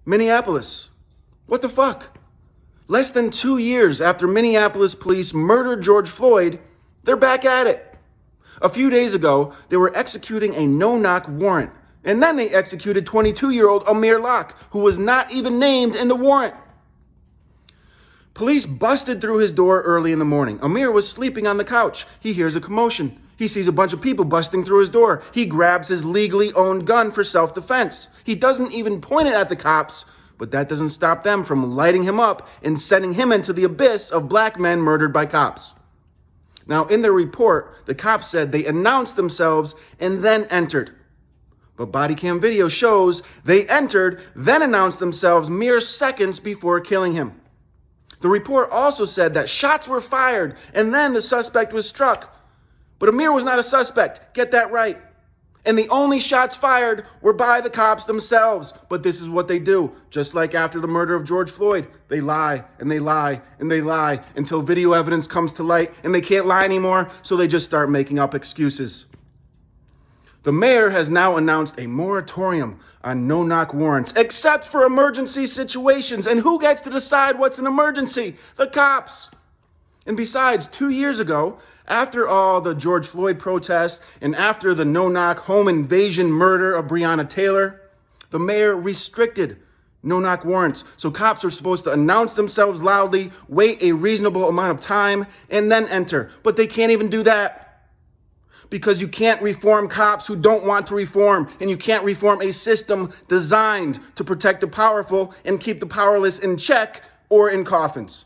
Minneapolis. What the fuck? Less than 2 years after Minneapolis police murdered George Floyd, they're back at it. A few days ago, they were executing a no-knock warrant, and then they executed 22-year-old Amir Locke, who was not even named in the warrant. Police busted through his door early in the morning. Amir was sleeping on the couch. He hears a commotion. He sees a bunch of people busting through his door. He grabs his legally owned gun for self-defense. He doesn't even point it at the cops, but that doesn't stop them from lighting him up and sending him into the abyss of black men murdered by cops. Now, in their report, the cops said they announced themselves and then entered. But body cam video shows they entered, then announced themselves mere seconds before killing him. The report also said that shots were fired and then the suspect was struck. But Amir was not a suspect, get that right. And the only shots fired were by the cops themselves. But this is what they do. Just like after the murder of George Floyd, they lie and they lie and they lie until video evidence comes to light and they can't lie anymore, so they just start making up excuses. The mayor has now announced a moratorium on no-knock warrants, except for emergency situations. And who gets to decide what's an emergency? The cops. And besides, 2 years ago, after all the George Floyd protests and after the no-knock home invasion murder of Breonna Taylor, the mayor restricted no-knock warrants. So cops are supposed to announce themselves loudly, wait a reasonable amount of time, and then enter. But they can't even do that. Because you can't reform cops who don't want to reform, and you can't reform a system designed to protect the powerful and keep the powerless in check or in coffins.